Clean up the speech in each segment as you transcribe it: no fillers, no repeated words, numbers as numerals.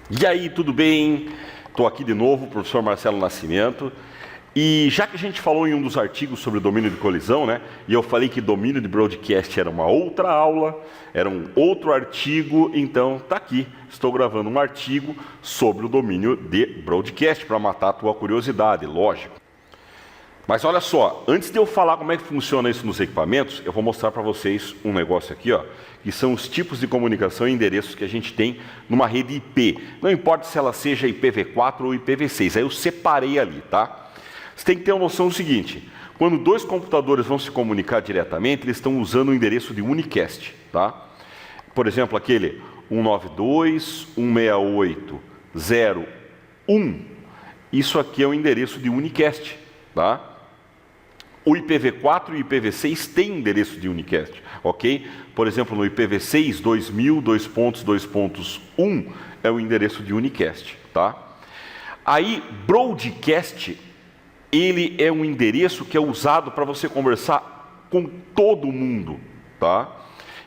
E aí, tudo bem? Estou aqui de novo, professor Marcelo Nascimento. E já que a gente falou em um dos artigos sobre o domínio de colisão, né? E eu falei que domínio de broadcast era uma outra aula, era um outro artigo, então tá aqui. Estou gravando um artigo sobre o domínio de broadcast para matar a tua curiosidade, lógico. Mas olha só, antes de eu falar como é que funciona isso nos equipamentos, eu vou mostrar para vocês um negócio aqui, ó, que são os tipos de comunicação e endereços que a gente tem numa rede IP. Não importa se ela seja IPv4 ou IPv6, aí eu separei ali, tá? Você tem que ter uma noção do seguinte, quando dois computadores vão se comunicar diretamente, eles estão usando o endereço de unicast, tá? Por exemplo, aquele 192.168.0.1, isso aqui é o endereço de unicast, tá? O IPv4 e o IPv6 têm endereço de unicast, ok? Por exemplo, no IPv6, 2000.2.2.1 é o endereço de unicast, tá? Aí, broadcast, ele é um endereço que é usado para você conversar com todo mundo, tá?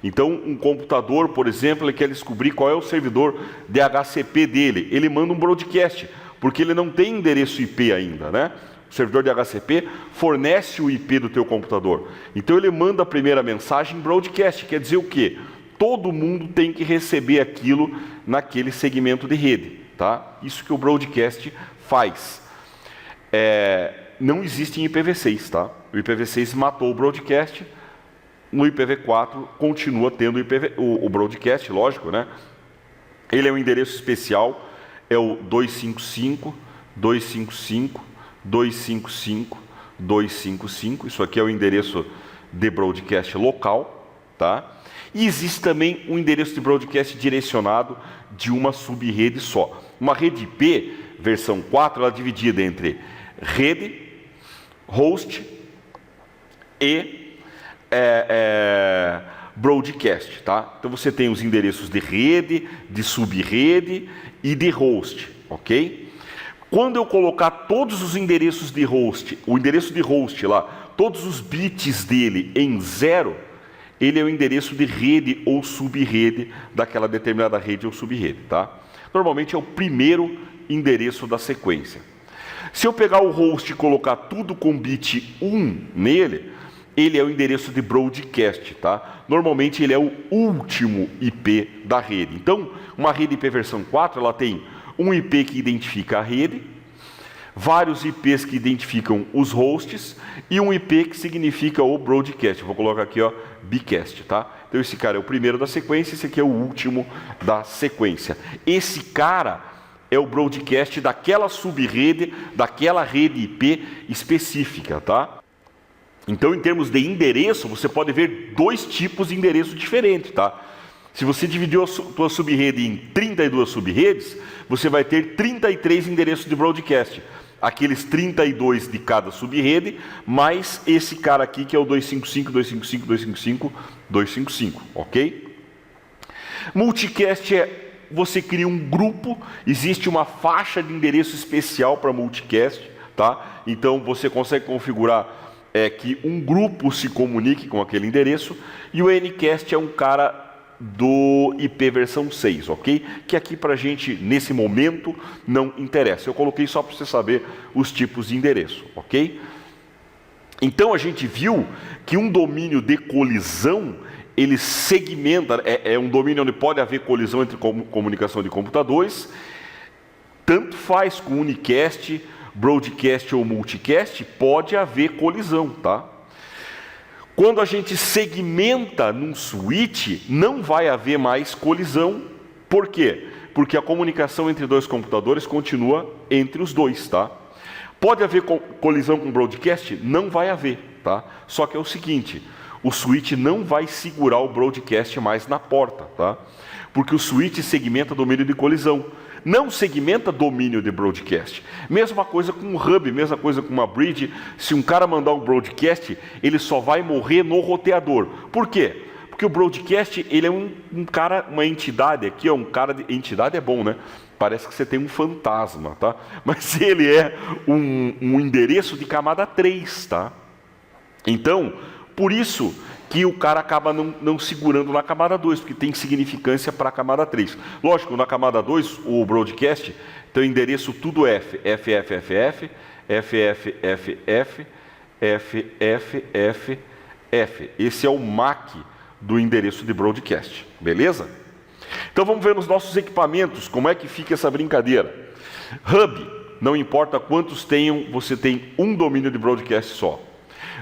Então, um computador, por exemplo, ele quer descobrir qual é o servidor DHCP dele, ele manda um broadcast, porque ele não tem endereço IP ainda, né? O servidor de DHCP fornece o IP do teu computador. Então ele manda a primeira mensagem em broadcast, quer dizer o quê? Todo mundo tem que receber aquilo naquele segmento de rede, tá? Isso que o broadcast faz. Não existe em IPv6, tá? O IPv6 matou o broadcast, no IPv4 continua tendo o broadcast, lógico, né? Ele é um endereço especial, é o 255.255.255.255, isso aqui é o endereço de broadcast local, tá? E existe também um endereço de broadcast direcionado de uma subrede só. Uma rede IP, versão 4, ela é dividida entre rede, host e broadcast, tá? Então você tem os endereços de rede, de subrede e de host, ok? Quando eu colocar todos os endereços de host, o endereço de host lá, todos os bits dele em 0, ele é o endereço de rede ou subrede daquela determinada rede ou subrede, tá? Normalmente é o primeiro endereço da sequência. Se eu pegar o host e colocar tudo com bit 1 nele, ele é o endereço de broadcast, tá? Normalmente ele é o último IP da rede. Então, uma rede IP versão 4, ela tem um IP que identifica a rede, vários IPs que identificam os hosts e um IP que significa o broadcast. Eu vou colocar aqui, ó, bcast, tá? Então esse cara é o primeiro da sequência, esse aqui é o último da sequência. Esse cara é o broadcast daquela subrede, daquela rede IP específica, tá? Então, em termos de endereço, você pode ver dois tipos de endereço diferentes, tá? Se você dividir a tua subrede em 32 subredes, você vai ter 33 endereços de broadcast. Aqueles 32 de cada subrede, mais esse cara aqui que é o 255.255.255, ok? Multicast é, você cria um grupo, existe uma faixa de endereço especial para multicast, tá? Então você consegue configurar que um grupo se comunique com aquele endereço, e o Ncast é um cara do IP versão 6, ok? Que aqui pra gente, nesse momento, não interessa. Eu coloquei só para você saber os tipos de endereço, ok? Então a gente viu que um domínio de colisão, ele segmenta, é um domínio onde pode haver colisão entre comunicação de computadores, tanto faz com unicast, broadcast ou multicast, pode haver colisão, tá? Quando a gente segmenta num switch, não vai haver mais colisão. Por quê? Porque a comunicação entre dois computadores continua entre os dois, tá? Pode haver colisão com broadcast? Não vai haver, tá? Só que é o seguinte, o switch não vai segurar o broadcast mais na porta, tá? Porque o switch segmenta domínio de colisão. Não segmenta domínio de broadcast. Mesma coisa com um hub, mesma coisa com uma bridge. Se um cara mandar um broadcast, ele só vai morrer no roteador. Por quê? Porque o broadcast, ele é um cara, uma entidade aqui, ó, um cara de entidade é bom, né? Parece que você tem um fantasma, tá? Mas ele é um endereço de camada 3, tá? Então, por isso que o cara acaba não segurando na camada 2, porque tem significância para a camada 3. Lógico, na camada 2, o broadcast tem o endereço tudo F, FFFF, FFFF, FFFF. Esse é o MAC do endereço de broadcast, beleza? Então vamos ver nos nossos equipamentos como é que fica essa brincadeira. Hub, não importa quantos tenham, você tem um domínio de broadcast só.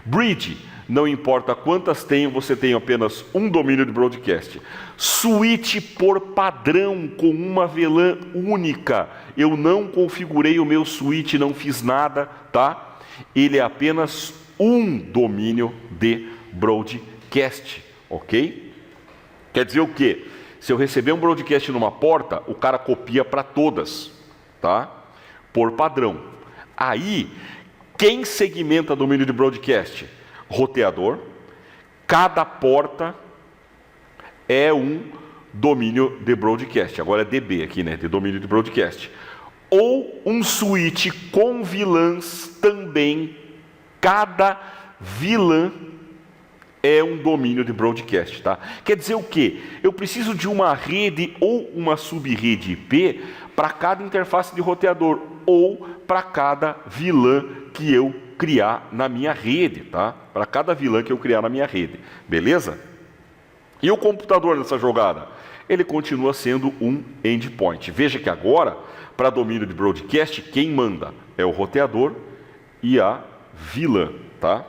Bridge, não importa quantas tenham, você tem apenas um domínio de broadcast. Switch por padrão, com uma VLAN única. Eu não configurei o meu switch, não fiz nada, tá? Ele é apenas um domínio de broadcast, ok? Quer dizer o quê? Se eu receber um broadcast numa porta, o cara copia para todas, tá? Por padrão. Aí, quem segmenta domínio de broadcast? Roteador. Cada porta é um domínio de broadcast. Agora é DB aqui, né? De domínio de broadcast. Ou um switch com VLANs também. Cada VLAN é um domínio de broadcast, tá? Quer dizer o quê? Eu preciso de uma rede ou uma subrede IP para cada interface de roteador ou para cada VLAN que eu criar na minha rede, tá? Para cada VLAN que eu criar na minha rede, beleza? E o computador nessa jogada? Ele continua sendo um endpoint. Veja que agora, para domínio de broadcast, quem manda é o roteador e a VLAN, tá?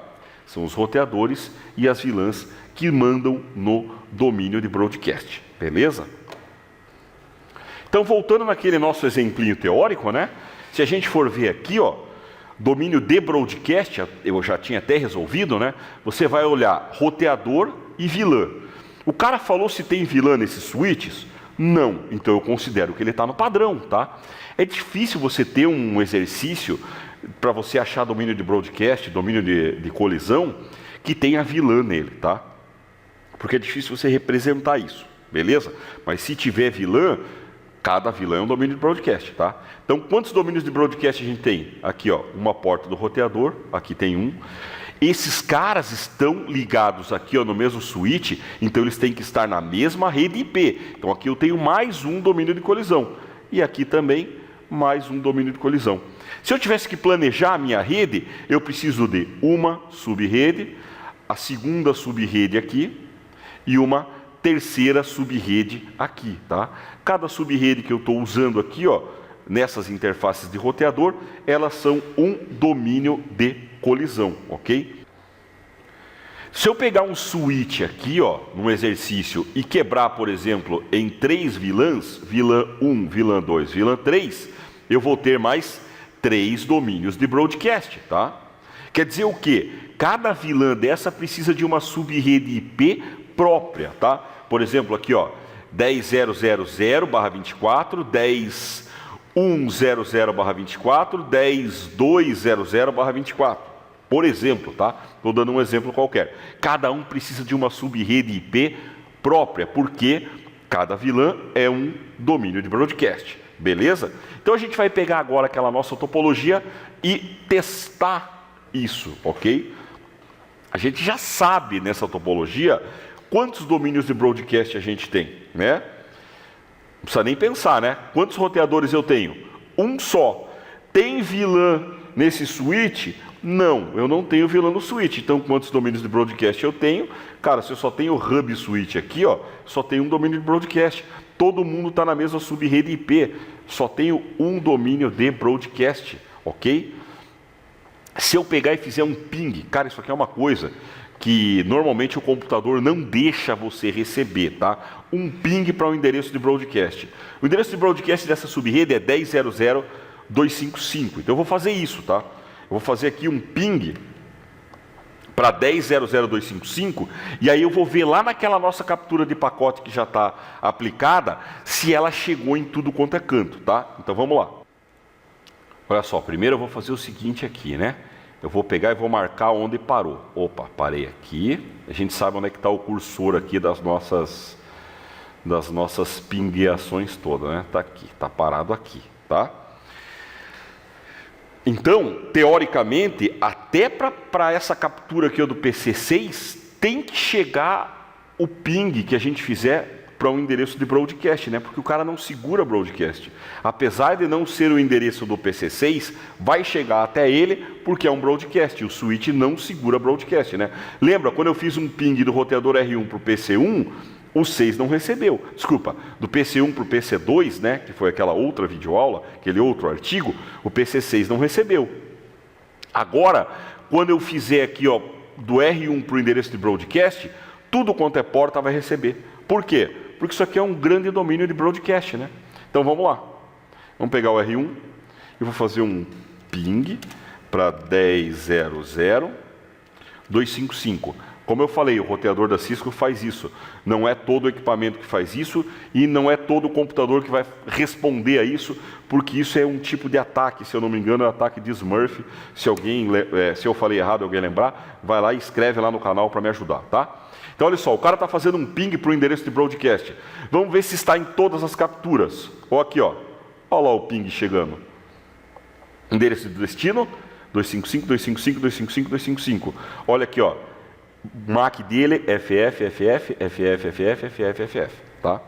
São os roteadores e as VLANs que mandam no domínio de broadcast, beleza? Então, voltando naquele nosso exemplinho teórico, né? Se a gente for ver aqui, ó, domínio de broadcast, eu já tinha até resolvido, né? Você vai olhar roteador e VLAN. O cara falou se tem VLAN nesses switches? Não. Então eu considero que ele está no padrão, tá? É difícil você ter um exercício para você achar domínio de broadcast, domínio de colisão, que tenha VLAN nele, tá? Porque é difícil você representar isso, beleza? Mas se tiver VLAN, cada VLAN é um domínio de broadcast, tá? Então, quantos domínios de broadcast a gente tem? Aqui, ó, uma porta do roteador, aqui tem um. Esses caras estão ligados aqui, ó, no mesmo switch, então eles têm que estar na mesma rede IP. Então, aqui eu tenho mais um domínio de colisão. E aqui também, mais um domínio de colisão. Se eu tivesse que planejar a minha rede, eu preciso de uma subrede, a segunda subrede aqui e uma terceira subrede aqui, tá? Cada subrede que eu estou usando aqui, ó, nessas interfaces de roteador, elas são um domínio de colisão, ok? Se eu pegar um switch aqui, ó, num exercício e quebrar, por exemplo, em 3 VLANs, VLAN 1, VLAN 2, VLAN 3, eu vou ter mais 3 domínios de broadcast, tá? Quer dizer o quê? Cada VLAN dessa precisa de uma subrede IP própria, tá? Por exemplo, aqui, ó, 10.000/24, 10.100/24, 10.200/24. Por exemplo, tá? Estou dando um exemplo qualquer. Cada um precisa de uma subrede IP própria, porque cada VLAN é um domínio de broadcast, beleza? Então a gente vai pegar agora aquela nossa topologia e testar isso, ok? A gente já sabe nessa topologia quantos domínios de broadcast a gente tem, né? Não precisa nem pensar, né? Quantos roteadores eu tenho? Um só. Tem VLAN nesse switch? Não, eu não tenho VLAN no switch. Então, quantos domínios de broadcast eu tenho? Cara, se eu só tenho hub switch aqui, ó, só tenho um domínio de broadcast. Todo mundo está na mesma subrede IP. Só tenho um domínio de broadcast, ok? Se eu pegar e fizer um ping, cara, isso aqui é uma coisa que normalmente o computador não deixa você receber, tá? Um ping para o endereço de broadcast. O endereço de broadcast dessa subrede é 10.00255. Então eu vou fazer isso, tá? Eu vou fazer aqui um ping para 10.00255 e aí eu vou ver lá naquela nossa captura de pacote que já está aplicada se ela chegou em tudo quanto é canto, tá? Então vamos lá. Olha só, primeiro eu vou fazer o seguinte aqui, né? Eu vou pegar e vou marcar onde parou. Opa, parei aqui. A gente sabe onde é que está o cursor aqui das nossas pingueações todas, né? Está aqui, está parado aqui, tá? Então, teoricamente, até para essa captura aqui do PC6, tem que chegar o ping que a gente fizer para um endereço de broadcast, né? Porque o cara não segura broadcast. Apesar de não ser o endereço do PC6, vai chegar até ele porque é um broadcast. O switch não segura broadcast, né? Lembra, quando eu fiz um ping do roteador R1 para o PC1, o 6 não recebeu. Desculpa, do PC1 para o PC2, né? Que foi aquela outra videoaula, aquele outro artigo, o PC6 não recebeu. Agora, quando eu fizer aqui, ó, do R1 para o endereço de broadcast, tudo quanto é porta vai receber. Por quê? Porque isso aqui é um grande domínio de broadcast, né? Então vamos lá. Vamos pegar o R1 e vou fazer um ping para 10.0.0.255. Como eu falei, o roteador da Cisco faz isso. Não é todo o equipamento que faz isso e não é todo o computador que vai responder a isso, porque isso é um tipo de ataque, se eu não me engano, é um ataque de Smurf. Se eu falei errado, alguém lembrar, vai lá e escreve lá no canal para me ajudar, tá? Então, olha só, o cara está fazendo um ping para o endereço de broadcast. Vamos ver se está em todas as capturas. Ou aqui, ó. Olha lá o ping chegando. Endereço de destino, 255, 255, 255, 255. Olha aqui, ó. MAC dele, FF, FF, FF, FF, FF, FF. Tá?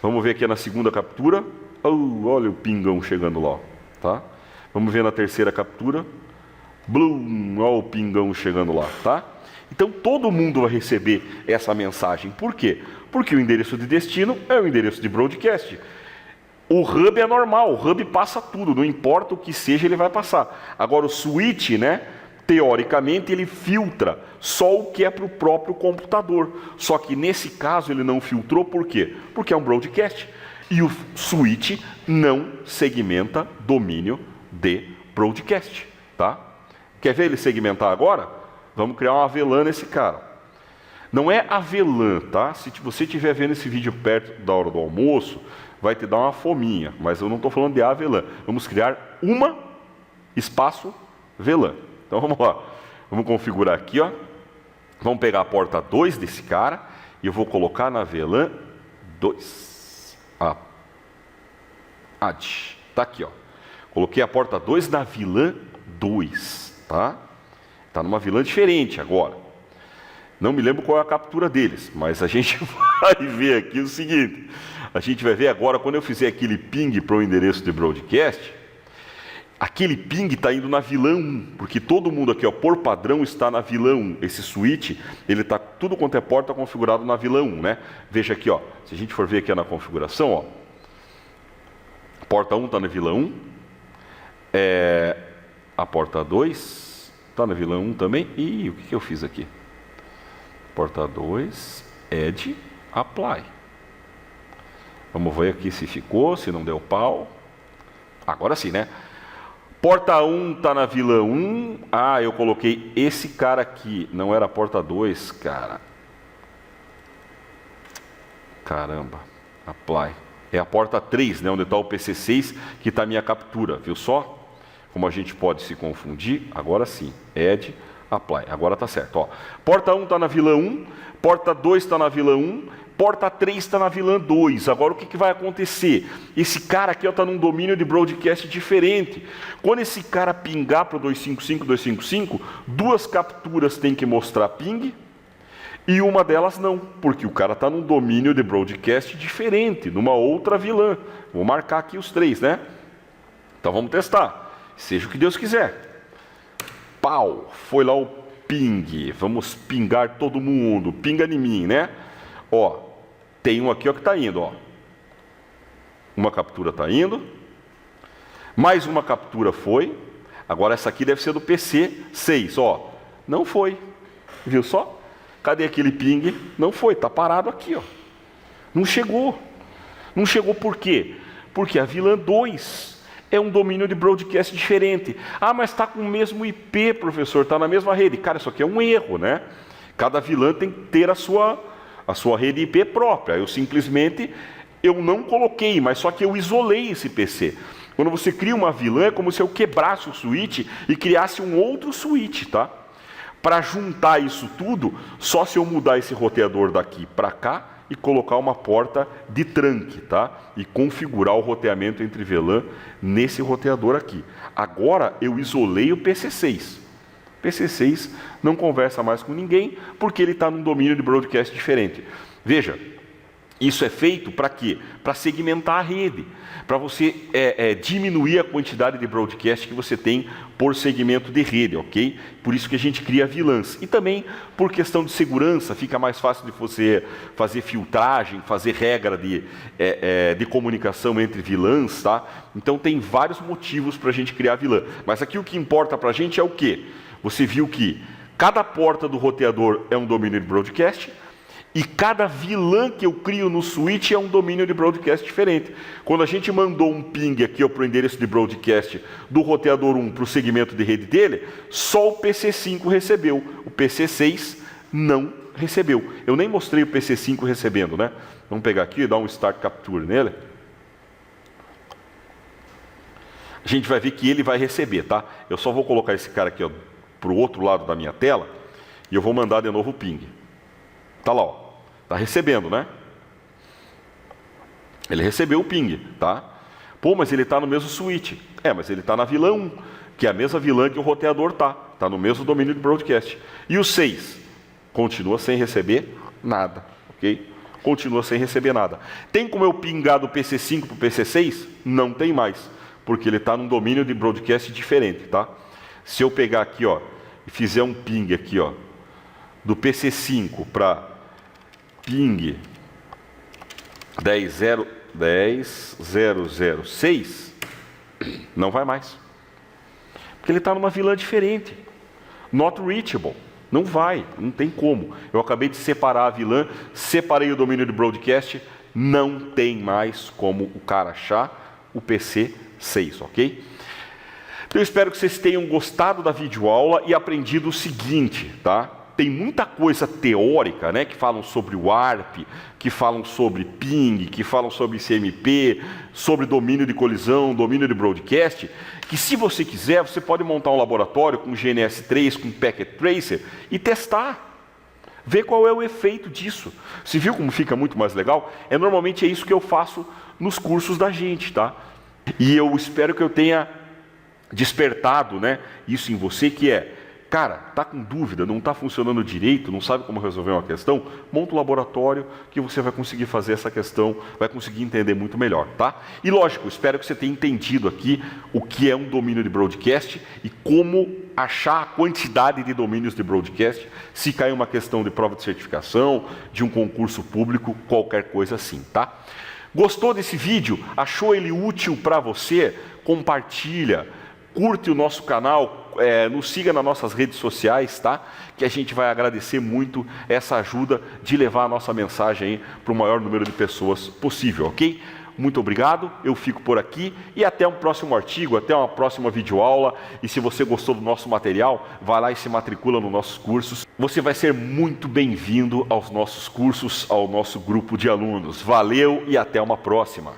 Vamos ver aqui na segunda captura. Olha o pingão chegando lá. Tá? Vamos ver na terceira captura. Blum, olha o pingão chegando lá. Tá? Então todo mundo vai receber essa mensagem. Por quê? Porque o endereço de destino é o endereço de broadcast. O hub é normal, o hub passa tudo, não importa o que seja, ele vai passar. Agora o switch, né, teoricamente, ele filtra só o que é para o próprio computador. Só que nesse caso ele não filtrou, por quê? Porque é um broadcast. E o switch não segmenta domínio de broadcast. Tá? Quer ver ele segmentar agora? Vamos criar uma VLAN nesse cara. Não é a VLAN, tá? Se você estiver vendo esse vídeo perto da hora do almoço, vai te dar uma fominha. Mas eu não estou falando de a VLAN. Vamos criar uma espaço VLAN. Então vamos lá. Vamos configurar aqui, ó. Vamos pegar a porta 2 desse cara e eu vou colocar na VLAN 2. Add. Tá aqui, ó. Coloquei a porta 2 na VLAN 2, tá? Está numa VLAN diferente agora. Não me lembro qual é a captura deles, mas a gente vai ver aqui o seguinte. A gente vai ver agora, quando eu fizer aquele ping para o endereço de broadcast, aquele ping está indo na VLAN 1, porque todo mundo aqui, ó, por padrão, está na VLAN 1. Esse switch, ele está tudo quanto é porta configurado na VLAN 1, né? Veja aqui, ó, se a gente for ver aqui na configuração, ó, porta 1 está na VLAN 1, a porta 2... Está na VLAN 1 também. E o que eu fiz aqui? Porta 2, Add, Apply. Vamos ver aqui se ficou, se não deu pau. Agora sim, né? Porta 1 está na VLAN 1. Ah, eu coloquei esse cara aqui. Não era a porta 2, cara. Caramba. Apply. É a porta 3, né? Onde está o PC6, que está a minha captura. Viu só? Como a gente pode se confundir, agora sim, Add, Apply, agora está certo. Ó. Porta 1 está na VLAN 1, porta 2 está na VLAN 1, porta 3 está na VLAN 2. Agora o que vai acontecer? Esse cara aqui está num domínio de broadcast diferente. Quando esse cara pingar para o 255, 255, duas capturas tem que mostrar ping e uma delas não, porque o cara está num domínio de broadcast diferente, numa outra VLAN. Vou marcar aqui os 3, né? Então vamos testar. Seja o que Deus quiser. Pau, foi lá o ping. Vamos pingar todo mundo. Pinga em mim, né? Ó, tem um aqui, ó, que está indo, ó. Uma captura está indo. Mais uma captura foi. Agora essa aqui deve ser do PC6, ó. Não foi. Viu só? Cadê aquele ping? Não foi, está parado aqui, ó. Não chegou. Não chegou por quê? Porque a VLAN 2 é um domínio de broadcast diferente. Ah, mas está com o mesmo IP, professor, está na mesma rede. Cara, isso aqui é um erro, né? Cada VLAN tem que ter a sua rede IP própria. Eu não coloquei, mas só que eu isolei esse PC. Quando você cria uma VLAN, é como se eu quebrasse o switch e criasse um outro switch, tá? Para juntar isso tudo, só se eu mudar esse roteador daqui para cá e colocar uma porta de tranque, tá? E configurar o roteamento entre VLAN nesse roteador aqui. Agora eu isolei o PC6, PC6 não conversa mais com ninguém porque ele está num domínio de broadcast diferente. Veja, isso é feito para quê? Para segmentar a rede, para você diminuir a quantidade de broadcast que você tem por segmento de rede, ok? Por isso que a gente cria VLANs. E também por questão de segurança, fica mais fácil de você fazer filtragem, fazer regra de comunicação entre VLANs, tá? Então tem vários motivos para a gente criar VLAN. Mas aqui o que importa para a gente é o quê? Você viu que cada porta do roteador é um domínio de broadcast, e cada VLAN que eu crio no switch é um domínio de broadcast diferente. Quando a gente mandou um ping aqui para o endereço de broadcast do roteador 1 para o segmento de rede dele, só o PC5 recebeu. O PC6 não recebeu. Eu nem mostrei o PC5 recebendo, né? Vamos pegar aqui e dar um Start Capture nele. A gente vai ver que ele vai receber, tá? Eu só vou colocar esse cara aqui para o outro lado da minha tela e eu vou mandar de novo o ping. Tá lá, ó. Tá recebendo, né? Ele recebeu o ping, tá? Pô, mas ele está no mesmo switch. Mas ele está na VLAN 1, que é a mesma VLAN que o roteador tá. Tá no mesmo domínio de broadcast. E o 6 continua sem receber nada, ok? Continua sem receber nada. Tem como eu pingar do PC5 para o PC6? Não tem mais, porque ele está num domínio de broadcast diferente, tá? Se eu pegar aqui, ó, e fizer um ping aqui, ó, do PC5 para ping 10.0.0.6, não vai mais. Porque ele está numa VLAN diferente. Not reachable. Não vai, não tem como. Eu acabei de separar a VLAN, separei o domínio de broadcast, não tem mais como o cara achar o PC6, ok? Então eu espero que vocês tenham gostado da videoaula e aprendido o seguinte, tá? Tem muita coisa teórica, né, que falam sobre o ARP, que falam sobre ping, que falam sobre CMP, sobre domínio de colisão, domínio de broadcast, que se você quiser, você pode montar um laboratório com GNS3, com Packet Tracer e testar. Ver qual é o efeito disso. Você viu como fica muito mais legal? Normalmente é isso que eu faço nos cursos da gente, tá? E eu espero que eu tenha despertado, né, isso em você, que é, cara, tá com dúvida, não está funcionando direito, não sabe como resolver uma questão, monta um laboratório que você vai conseguir fazer essa questão, vai conseguir entender muito melhor, tá? E lógico, espero que você tenha entendido aqui o que é um domínio de broadcast e como achar a quantidade de domínios de broadcast se cair uma questão de prova de certificação, de um concurso público, qualquer coisa assim, tá? Gostou desse vídeo? Achou ele útil para você? Compartilha, curte o nosso canal, nos siga nas nossas redes sociais, tá? Que a gente vai agradecer muito essa ajuda de levar a nossa mensagem para o maior número de pessoas possível, ok? Muito obrigado, eu fico por aqui e até um próximo artigo, até uma próxima videoaula. E se você gostou do nosso material, vai lá e se matricula nos nossos cursos. Você vai ser muito bem-vindo aos nossos cursos, ao nosso grupo de alunos. Valeu e até uma próxima!